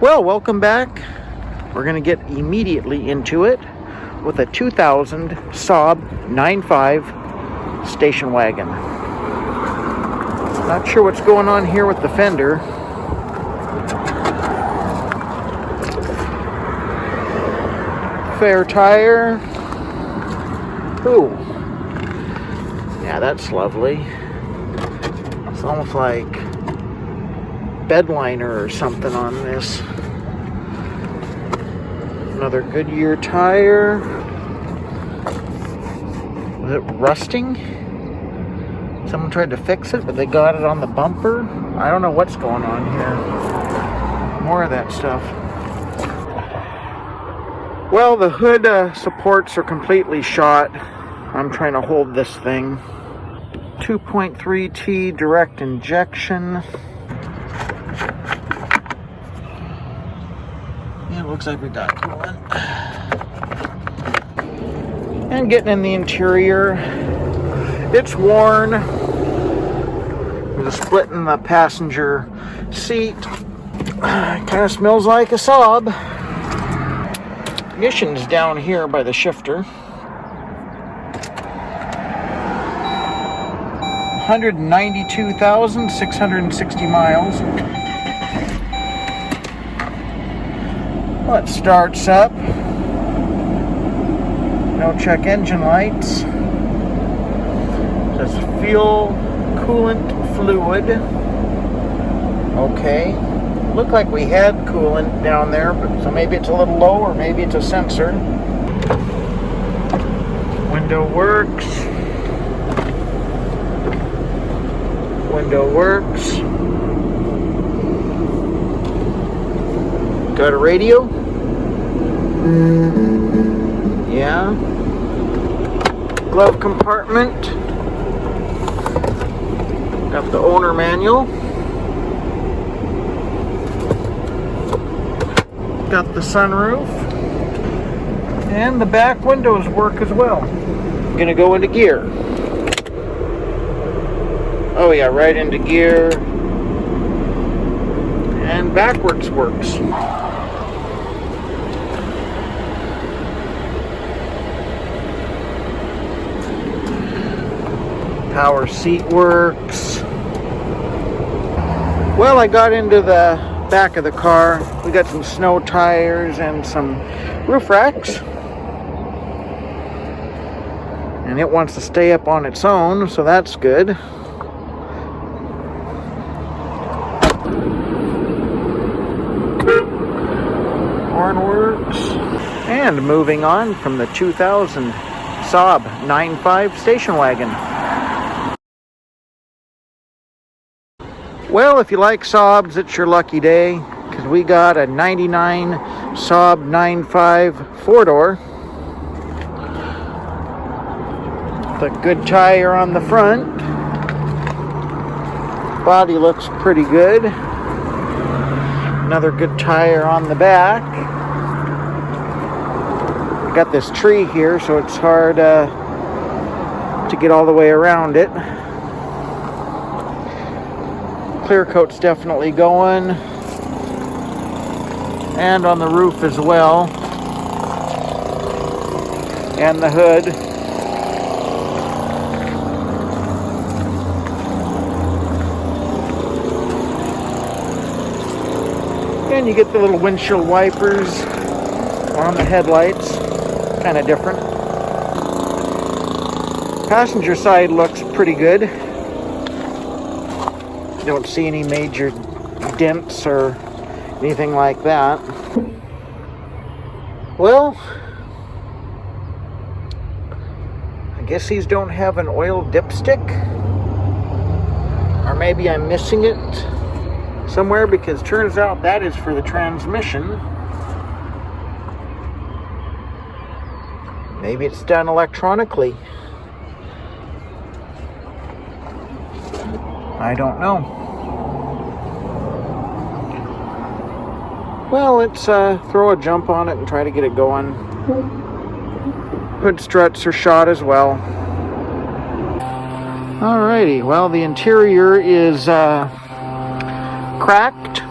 Well, welcome back. We're going to get immediately into it with a 2000 Saab 9.5 station wagon. Not sure what's going on here with the fender. Fair tire. Ooh. Yeah, that's lovely. It's almost like bed liner or something on this. Another Goodyear tire. Was it rusting? Someone tried to fix it, but they got it on the bumper. I don't know what's going on here. More of that stuff. Well, the hood supports are completely shot. I'm trying to hold this thing. 2.3T direct injection. Yeah, it looks like we got coolant. And getting in the interior, it's worn. There's a split in the passenger seat. Kind of smells like a Saab. Ignition's down here by the shifter. 192,660 miles. Well, it starts up. No check engine lights. It says fuel coolant fluid. Okay. Looked like we had coolant down there, but so maybe it's a little low or maybe it's a sensor. Window works. Window works. Got a radio? Yeah. Glove compartment. Got the owner manual. Got the sunroof. And the back windows work as well. Gonna go into gear. Oh yeah, right into gear. And backwards works. Power seat works. Well, I got into the back of the car. We got some snow tires and some roof racks. And it wants to stay up on its own, so that's good. Horn works. And moving on from the 2000 Saab 9.5 station wagon. Well, if you like Saabs, it's your lucky day, because we got a 99 Saab 9.5 four-door. The good tire on the front. Body looks pretty good. Another good tire on the back. I got this tree here, so it's hard to get all the way around it. Clear coat's definitely going. And on the roof as well. And the hood. And you get the little windshield wipers on the headlights. Kind of different. Passenger side looks pretty good. Don't see any major dents or anything like that. Well, I guess these don't have an oil dipstick. Or maybe I'm missing it somewhere, because turns out that is for the transmission. Maybe it's done electronically. I don't know. Well, let's throw a jump on it and try to get it going. Hood struts are shot as well. Alrighty, well, the interior is cracked.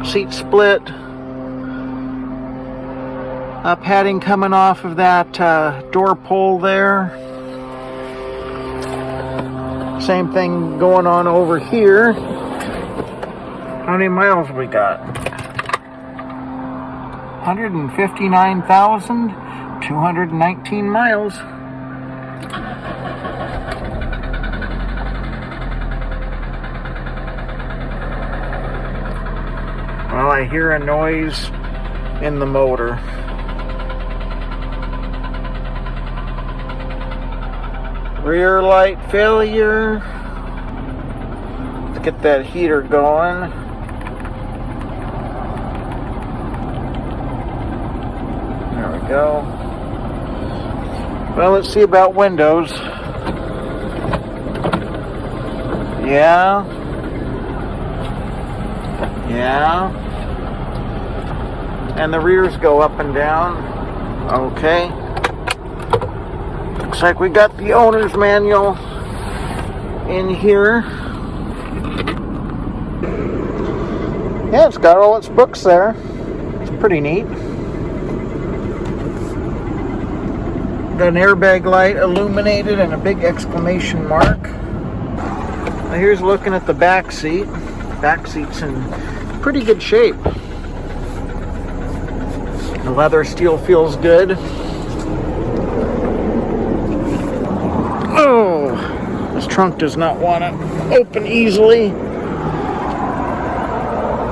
seat split. Padding coming off of that door pull there. Same thing going on over here. How many miles we got? 159,219 miles. Well, I hear a noise in the motor. Rear light failure. Let's get that heater going. There we go. Well, let's see about windows. Yeah. And the rears go up and down. Okay. Looks like we got the owner's manual in here. Yeah, it's got all its books there. It's pretty neat. Got an airbag light illuminated and a big exclamation mark. Now here's looking at the back seat. Back seat's in pretty good shape. The leather steel feels good. Oh, this trunk does not want to open easily.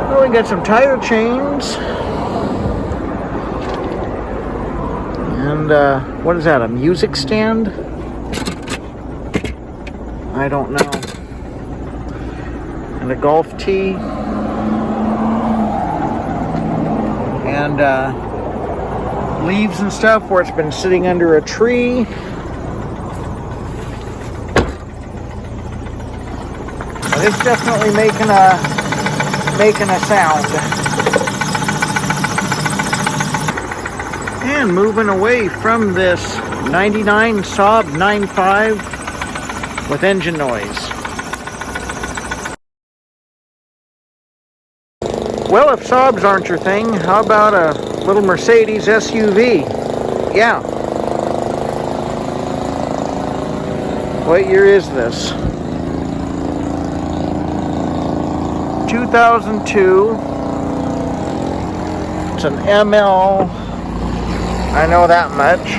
Oh, we got some tire chains. And what is that, a music stand? I don't know. And a golf tee. And leaves and stuff where it's been sitting under a tree. It's definitely making a sound. And moving away from this 99 Saab 9.5 with engine noise. Well, if Saabs aren't your thing, how about a little Mercedes SUV? Yeah. What year is this? 2002. It's an ML. I know that much.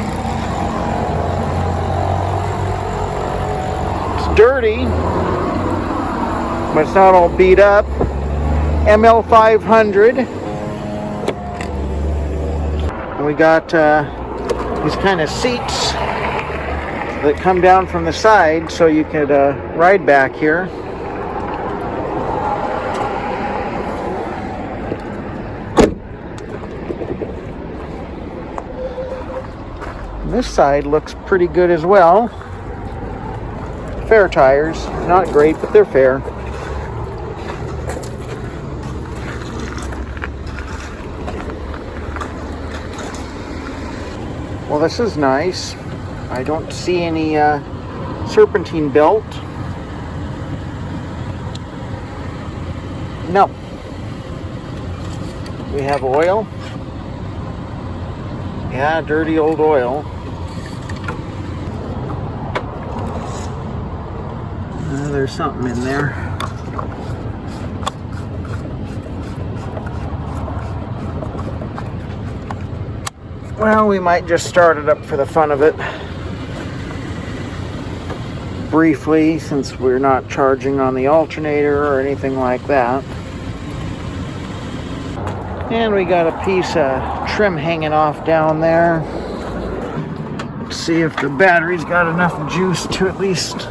It's dirty, but it's not all beat up. ML500. And we got these kind of seats that come down from the side so you could ride back here. This side looks pretty good as well. Fair tires, not great, but they're fair. Well, this is nice. I don't see any serpentine belt. No. We have oil. Yeah, dirty old oil. There's something in there. Well, we might just start it up for the fun of it. Briefly, since we're not charging on the alternator or anything like that. And we got a piece of trim hanging off down there. Let's see if the battery's got enough juice to at least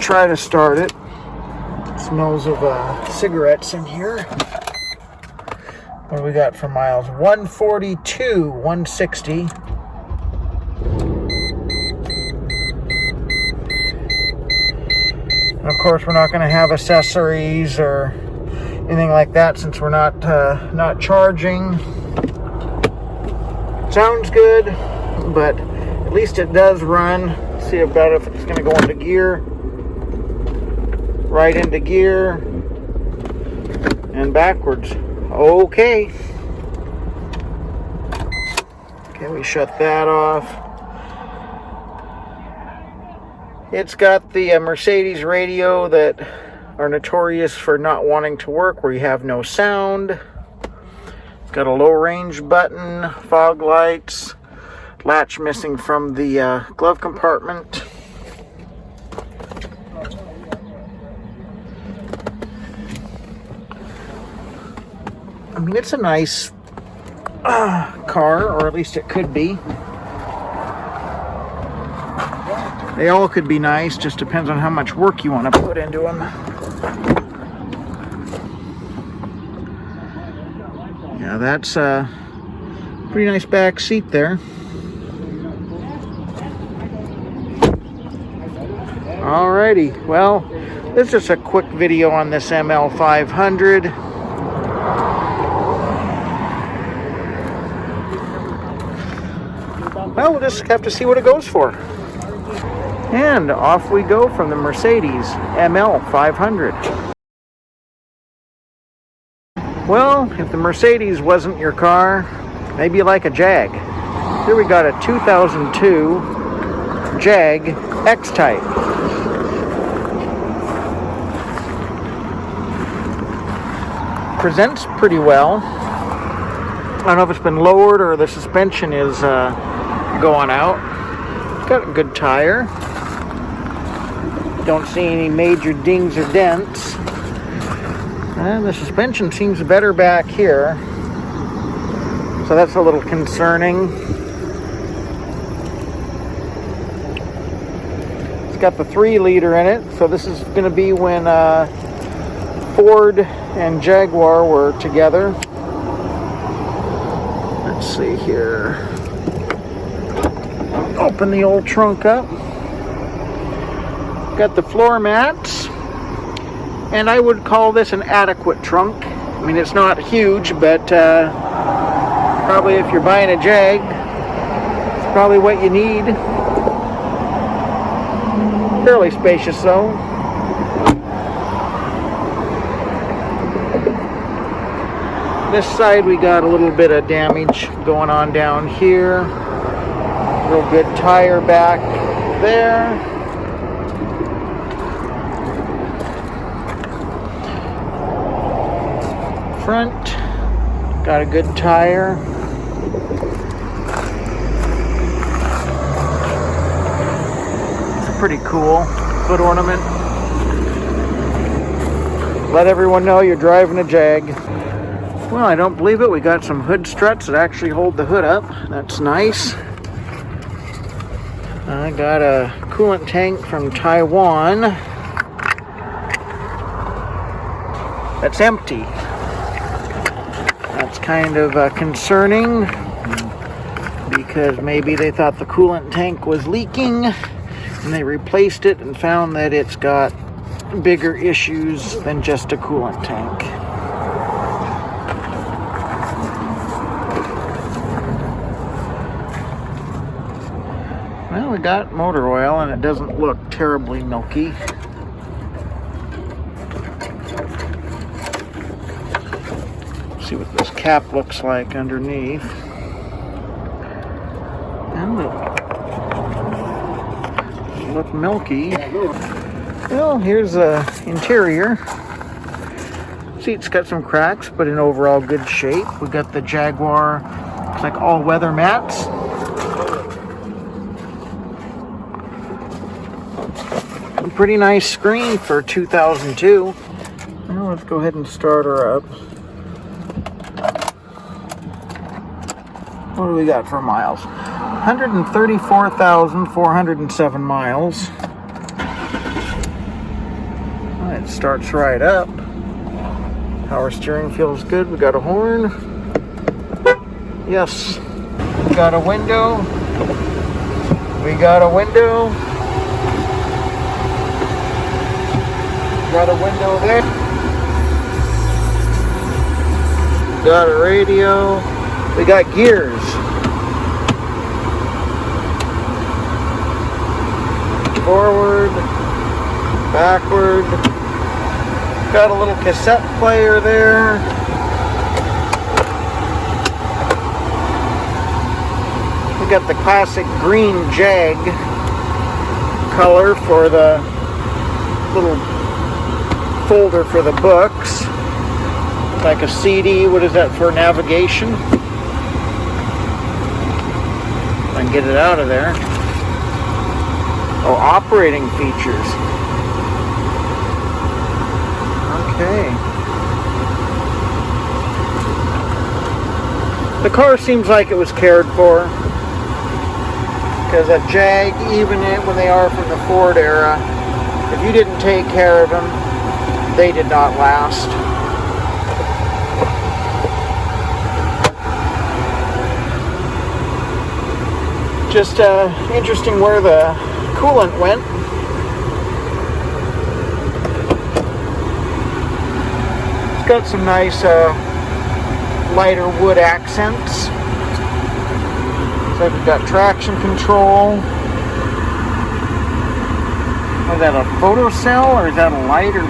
try to start it. It smells of cigarettes in here. What do we got for miles? 142, 160. And of course, we're not going to have accessories or anything like that since we're not charging. Sounds good, but at least it does run. See about if it's going to go into gear. Right into gear. and backwards. Okay. Okay, we shut that off. It's got the Mercedes radio that are notorious for not wanting to work, where you have no sound. It's got a low range button, fog lights, latch missing from the glove compartment. I mean, it's a nice car, or at least it could be. They all could be nice, just depends on how much work you want to put into them. Yeah, that's a pretty nice back seat there. Alrighty, well, this is just a quick video on this ML500. Well, we'll just have to see what it goes for. And off we go from the Mercedes ML500. Well, if the Mercedes wasn't your car, maybe you like a Jag. Here we got a 2002 Jag X-Type. Presents pretty well. I don't know if it's been lowered or the suspension is going out. It's got a good tire. Don't see any major dings or dents. And the suspension seems better back here, so that's a little concerning. It's got the 3-liter in it, so this is going to be when Ford and Jaguar were together. Let's see here. Open the old trunk up. Got the floor mats, and I would call this an adequate trunk. I mean, it's not huge, but probably if you're buying a Jag, it's probably what you need. Fairly spacious though. This side we got a little bit of damage going on down here. Real good tire back there. Front, got a good tire. It's pretty cool. Foot ornament. Let everyone know you're driving a Jag. Well, I don't believe it. We got some hood struts that actually hold the hood up. That's nice. I got a coolant tank from Taiwan. That's empty. That's kind of concerning, because maybe they thought the coolant tank was leaking and they replaced it and found that it's got bigger issues than just a coolant tank. Well, we got motor oil and it doesn't look terribly milky. See what this cap looks like underneath. And it look milky. Well, here's the interior. Seat's got some cracks, but in overall good shape. We got the Jaguar, looks like all-weather mats. A pretty nice screen for 2002. Well, let's go ahead and start her up. What do we got for miles? 134,407 miles. It starts right up. Power steering feels good. We got a horn. Yes. We got a window. We got a window. Got a window there. Got a radio. We got gears. Forward, backward, Got a little cassette player there. We got the classic green Jag color for the little folder for the books. Like a CD. What is that for? Navigation. If I can get it out of there. Oh, operating features. Okay. The car seems like it was cared for. Because a Jag, even when they are from the Ford era, if you didn't take care of them, they did not last. Just interesting where the coolant went. It's got some nice lighter wood accents. So we've got traction control. Is that a photo cell or is that a light or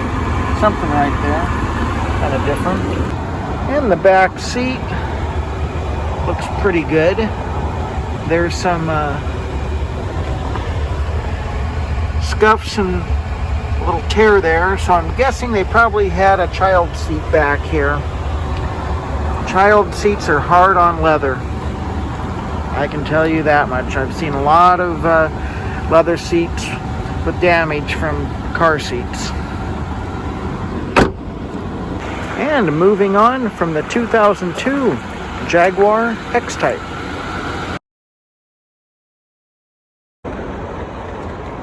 something right there? Kind of different. And the back seat looks pretty good. There's some scuffs and a little tear there, so I'm guessing they probably had a child seat back here. Child seats are hard on leather. I can tell you that much. I've seen a lot of leather seats with damage from car seats. And moving on from the 2002 Jaguar X-Type.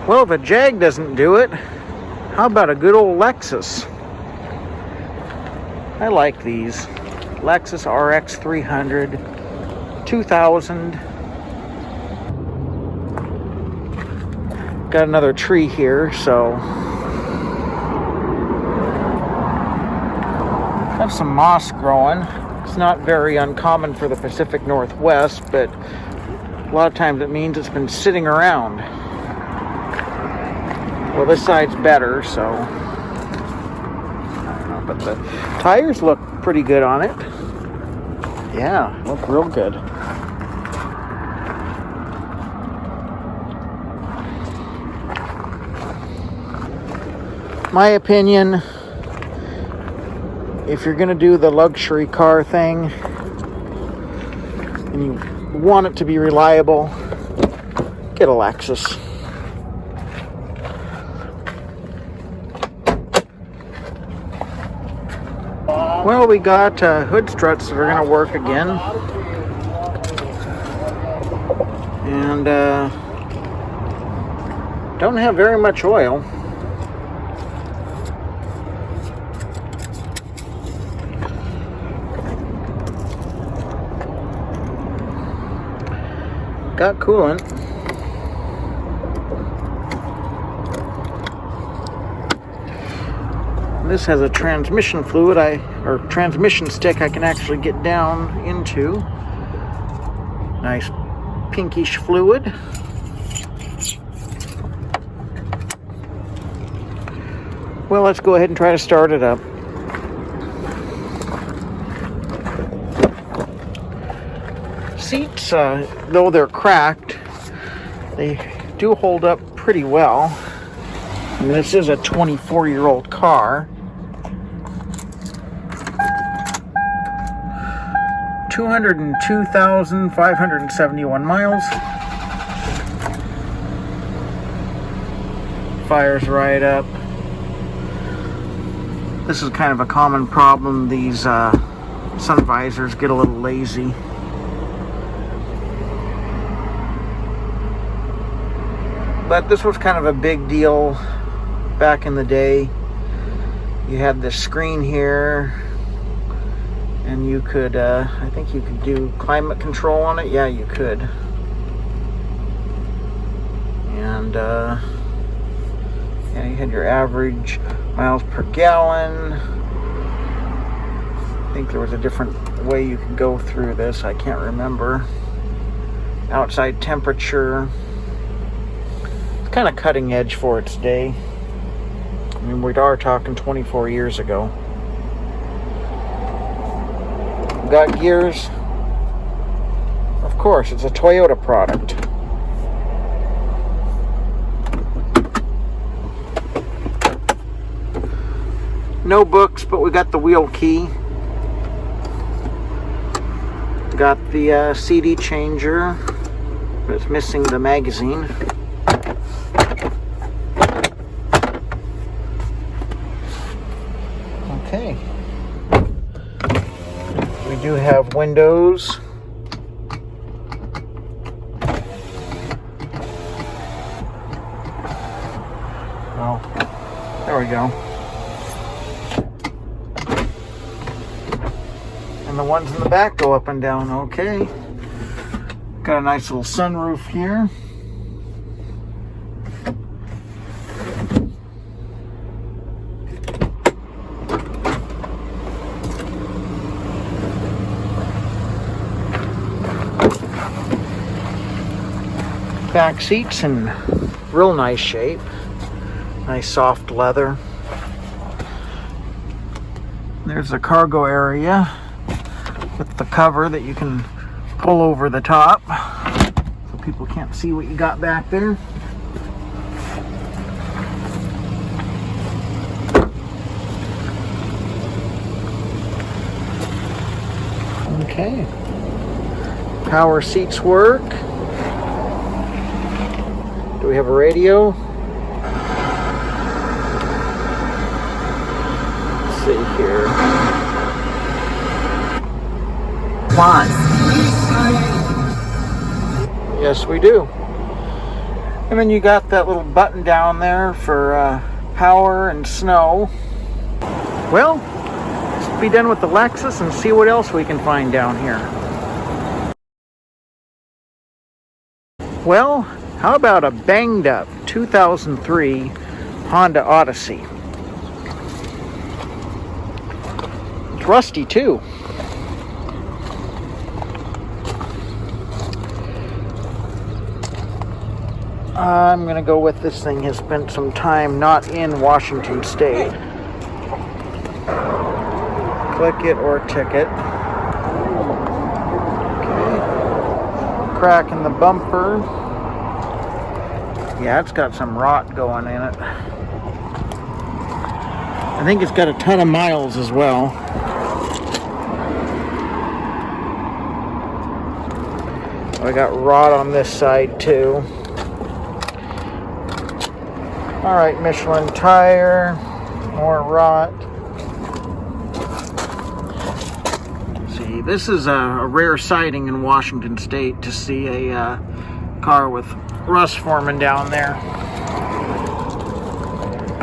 Well, if a Jag doesn't do it, how about a good old Lexus? I like these. Lexus RX300, 2000. Got another tree here, so have some moss growing. It's not very uncommon for the Pacific Northwest, but a lot of times it means it's been sitting around. Well, this side's better, so I don't know, but the tires look pretty good on it. Yeah, look real good. My opinion, if you're going to do the luxury car thing and you want it to be reliable, get a Lexus. Well, we got hood struts that are going to work again. And don't have very much oil. Got coolant. This has a transmission fluid, or transmission stick I can actually get down into. Nice pinkish fluid. Well, let's go ahead and try to start it up. Seats, though they're cracked, they do hold up pretty well. And this is a 24-year-old car. 202,571 miles. Fires right up. This is kind of a common problem. These sun visors get a little lazy. But this was kind of a big deal back in the day. You had this screen here, and you could, I think you could do climate control on it. Yeah, you could. And, yeah, you had your average miles per gallon. I think there was a different way you could go through this. I can't remember. Outside temperature. It's kind of cutting edge for its day. I mean, we are talking 24 years ago. Got gears. Of course, it's a Toyota product. No books, but we got the wheel key. Got the CD changer, but it's missing the magazine. Okay. We do have windows. Oh, there we go. And the ones in the back go up and down. Okay. Got a nice little sunroof here. Back seats in real nice shape. Nice soft leather. There's the cargo area with the cover that you can pull over the top so people can't see what you got back there. Okay. Power seats work. Do we have a radio? Let's see here. Fine. Yes, we do. And then you got that little button down there for power and snow. Well, let's be done with the Lexus and see what else we can find down here. Well, how about a banged up 2003 Honda Odyssey? It's rusty too. I'm gonna go with this thing has spent some time not in Washington State. Click it or ticket. Okay. Crack in the bumper. Yeah, it's got some rot going in it. I think it's got a ton of miles as well. I got rot on this side too. Alright, Michelin tire. More rot. See, this is a rare sighting in Washington State to see a car with rust forming down there.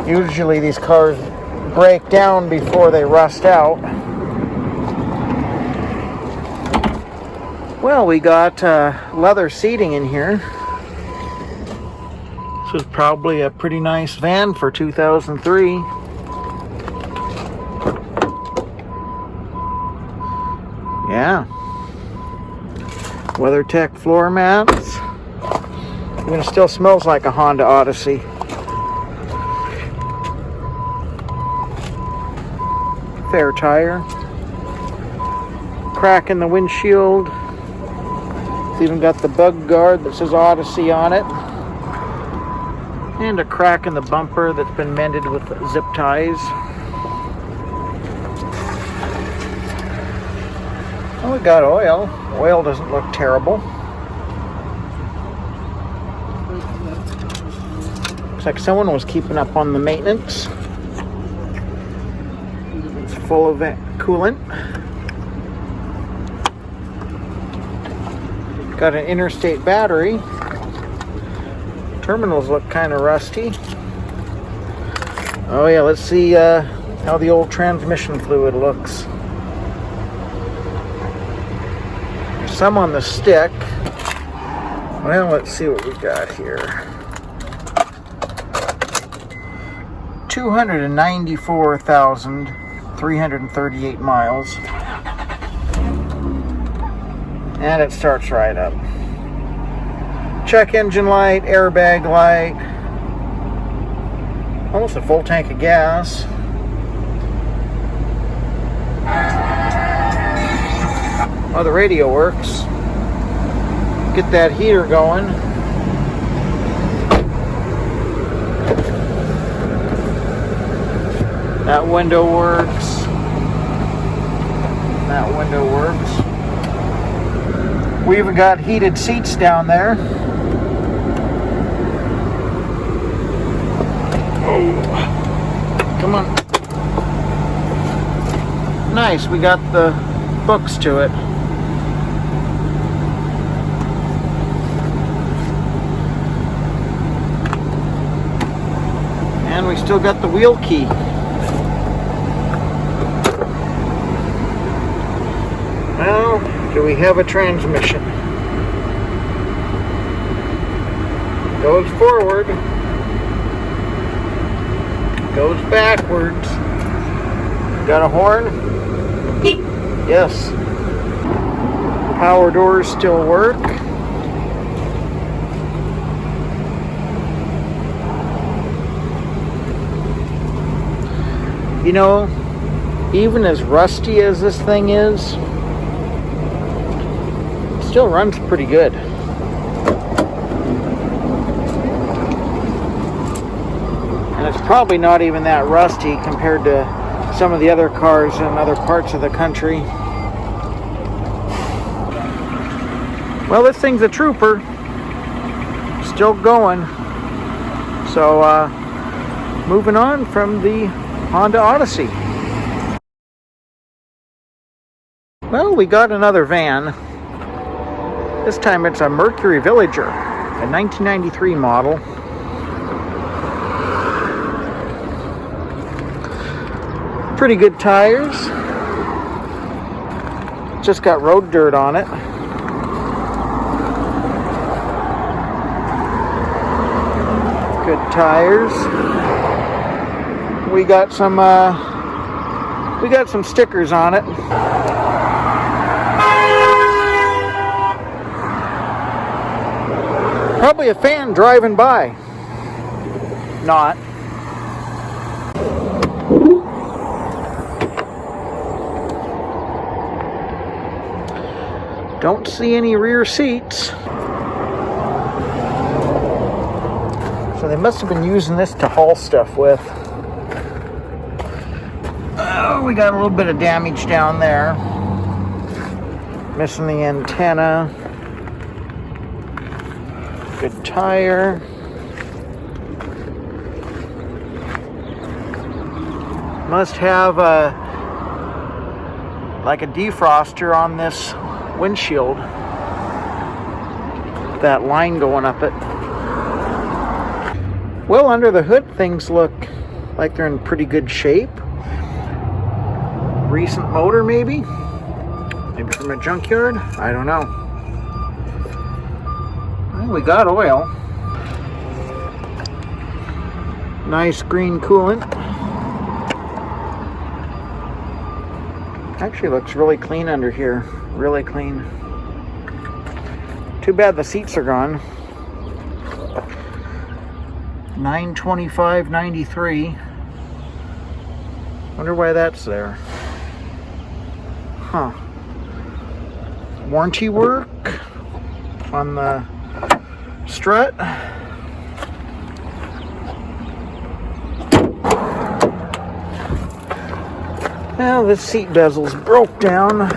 Usually these cars break down before they rust out. Well, we got leather seating in here. This is probably a pretty nice van for 2003. Yeah. WeatherTech floor mats. Even still smells like a Honda Odyssey. Fair tire. Crack in the windshield. It's even got the bug guard that says Odyssey on it. And a crack in the bumper that's been mended with zip ties. Oh, we got oil. Oil doesn't look terrible. Looks like someone was keeping up on the maintenance. It's full of coolant. Got an interstate battery. Terminals look kind of rusty. Oh yeah, let's see how the old transmission fluid looks. There's some on the stick. Well, let's see what we got here. 294,338 miles. And it starts right up. Check engine light, airbag light. Almost a full tank of gas. Oh, the radio works. Get that heater going. That window works. That window works. We even got heated seats down there. Oh, come on. Nice, we got the books to it. And we still got the wheel key. Now, do we have a transmission? Goes forward. Goes backwards. Got a horn? Yes. Power doors still work. You know, even as rusty as this thing is, it still runs pretty good. And it's probably not even that rusty compared to some of the other cars in other parts of the country. Well, this thing's a trooper. Still going. So, moving on from the Honda Odyssey. Well, we got another van. This time it's a Mercury Villager, a 1993 model. Pretty good tires. Just got road dirt on it. Good tires. We got some stickers on it. Probably a fan driving by. Not. Don't see any rear seats. So they must have been using this to haul stuff with. Oh, we got a little bit of damage down there. Missing the antenna. Good tire. Must have like a defroster on this windshield. That line going up it. Well, under the hood, things look like they're in pretty good shape. Recent motor, maybe? Maybe from a junkyard? I don't know. Well, we got oil. Nice green coolant. Actually looks really clean under here. Really clean. Too bad the seats are gone. 925.93. Wonder why that's there. Huh. Warranty work on the strut. Well, this seat bezel's broke down.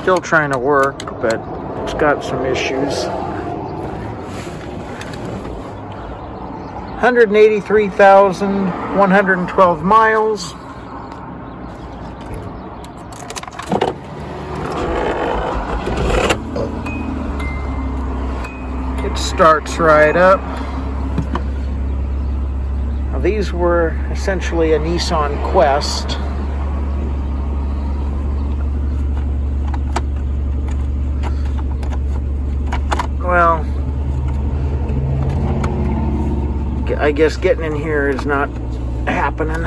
Still trying to work, but it's got some issues. 183,112 miles. It starts right up. Now, these were essentially a Nissan Quest. Well, I guess getting in here is not happening.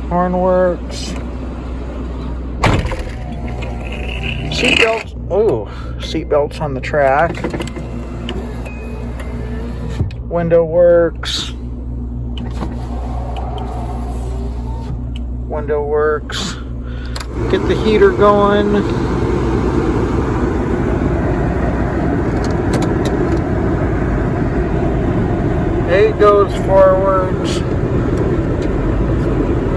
Horn works. Seatbelts. Oh, seatbelts on the track. Window works. Window works. Get the heater going. It goes forwards.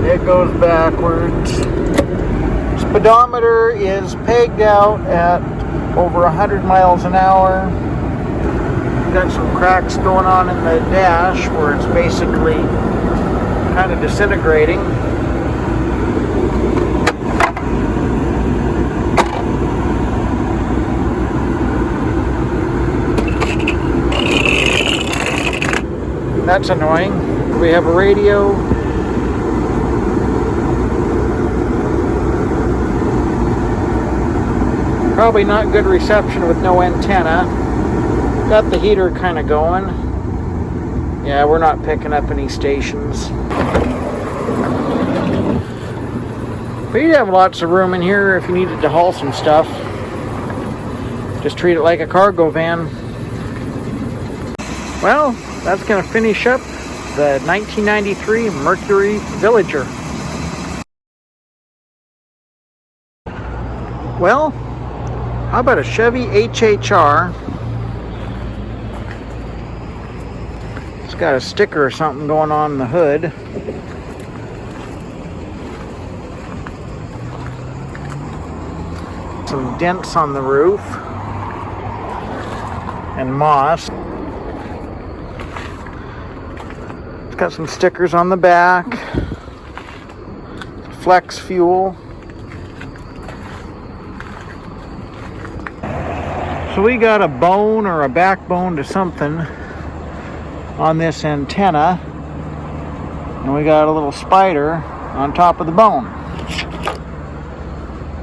It goes backwards. Speedometer is pegged out at over 100 miles an hour. Got some cracks going on in the dash where it's basically kind of disintegrating. That's annoying. We have a radio. Probably not good reception with no antenna. Got the heater kind of going. Yeah, we're not picking up any stations. But you'd have lots of room in here if you needed to haul some stuff. Just treat it like a cargo van. Well, that's going to finish up the 1993 Mercury Villager. Well, how about a Chevy HHR? It's got a sticker or something going on in the hood. Some dents on the roof. And moss. It's got some stickers on the back. Flex fuel. So we got a bone or a backbone to something on this antenna. And we got a little spider on top of the bone.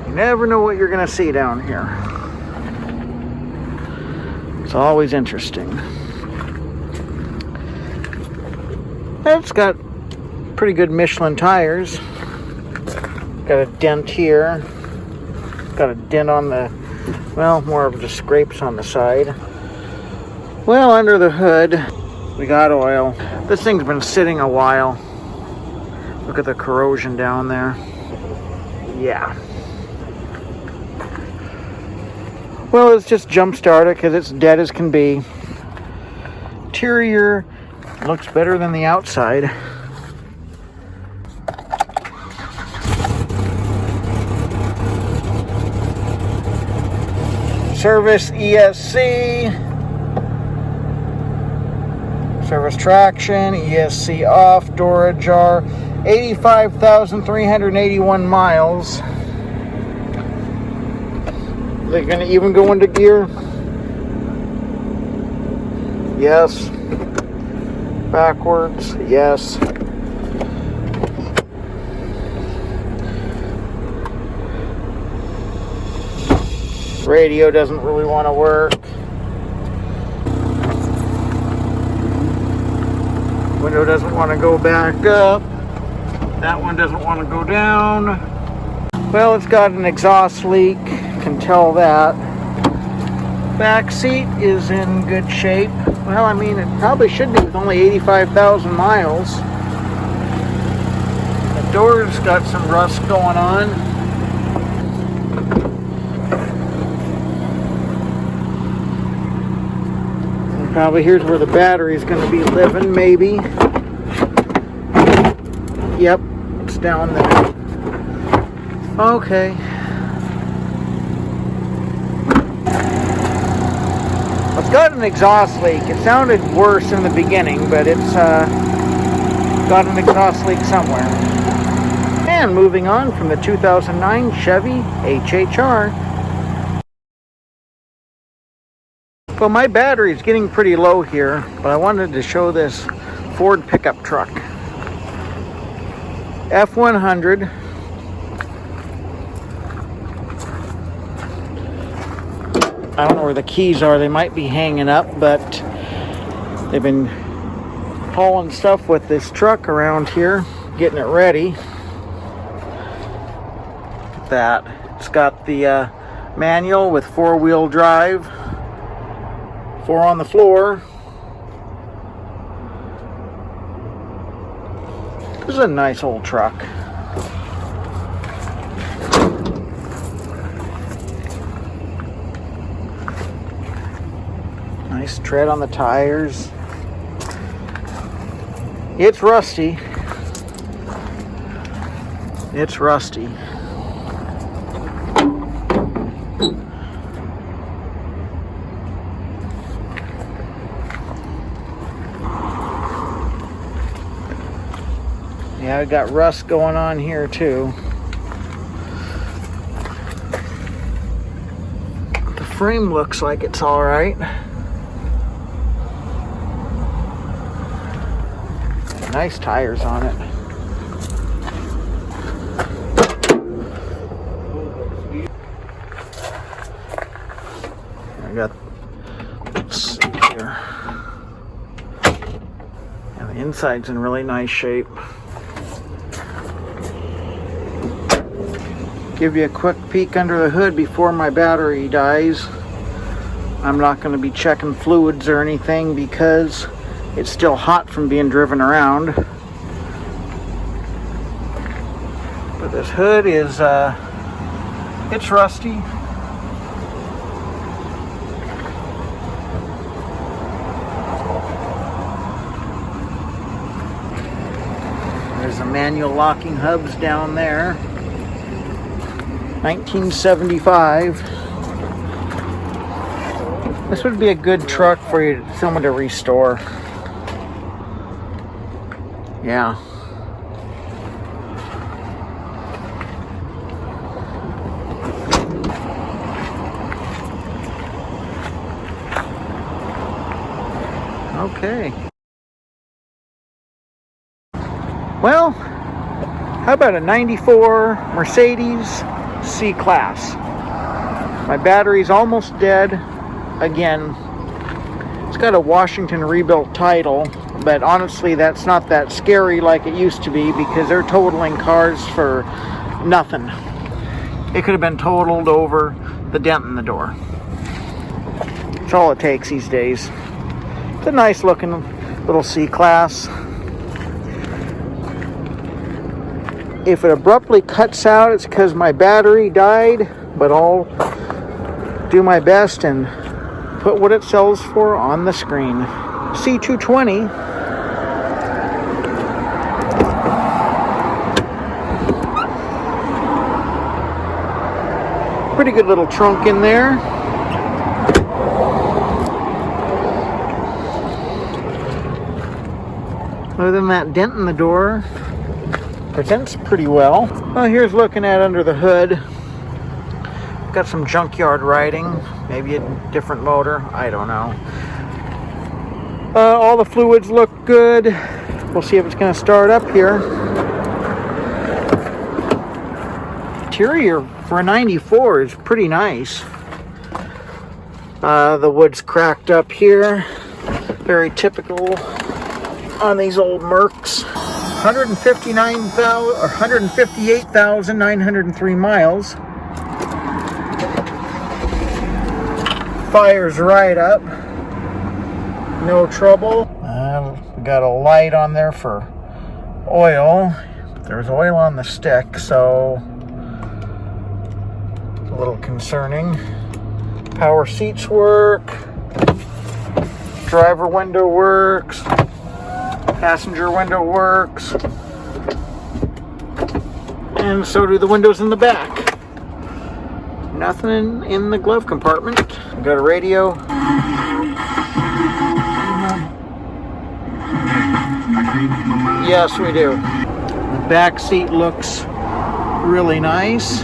You never know what you're going to see down here. It's always interesting. It's got pretty good Michelin tires. Got a dent here. Got a dent on the, well, more of just scrapes on the side. Well, under the hood, we got oil. This thing's been sitting a while. Look at the corrosion down there. Yeah. Well, let's just jump start it because it's dead as can be. Interior looks better than the outside. Service ESC. Service traction, ESC off, door ajar. 85,381 miles. They're going to even go into gear? Yes. Backwards? Yes. Radio doesn't really want to work. Window doesn't want to go back up. That one doesn't want to go down. Well, it's got an exhaust leak. Can tell that. Back seat is in good shape. Well, I mean, it probably should be with only 85,000 miles. The door's got some rust going on. And probably here's where the battery's going to be living, maybe. Yep, it's down there. Okay. It's got an exhaust leak. It sounded worse in the beginning, but it's got an exhaust leak somewhere. And moving on from the 2009 Chevy HHR. Well, my battery is getting pretty low here, but I wanted to show this Ford pickup truck. F100. I don't know where the keys are. They might be hanging up, but they've been hauling stuff with this truck around here, getting it ready. Look at that. It's got the Manual with 4-wheel drive. 4 on the floor. This is a nice old truck. Nice tread on the tires. It's rusty. It's rusty. Yeah, I got rust going on here too. The frame looks like it's all right. Nice tires on it. I got, let's see here. Yeah, the inside's in really nice shape. Give you a quick peek under the hood before my battery dies. I'm not going to be checking fluids or anything because it's still hot from being driven around. But this hood is, it's rusty. There's the manual locking hubs down there. 1975. This would be a good truck for you, someone to restore. Yeah. Okay. Well, how about a 94 Mercedes C-Class? My battery's almost dead. Again, it's got a Washington rebuilt title, but honestly that's not that scary like it used to be because they're totaling cars for nothing. It could have been totaled over the dent in the door. That's all it takes these days. It's a nice looking little C-Class. If it abruptly cuts out, it's because my battery died, but I'll do my best and put what it sells for on the screen. C220. Pretty good little trunk in there. Other than that dent in the door, presents pretty well. Well, here's looking at under the hood. Got some junkyard writing, maybe a different motor, I don't know. All the fluids look good. We'll see if it's going to start up here. Interior for a 94 is pretty nice. The wood's cracked up here. Very typical on these old Mercs. 158,903 miles. Fires right up. No trouble. We got a light on there for oil. There's oil on the stick, so it's a little concerning. Power seats work. Driver window works. Passenger window works. And so do the windows in the back. Nothing in the glove compartment. We've got a radio. Yes, we do. The back seat looks really nice.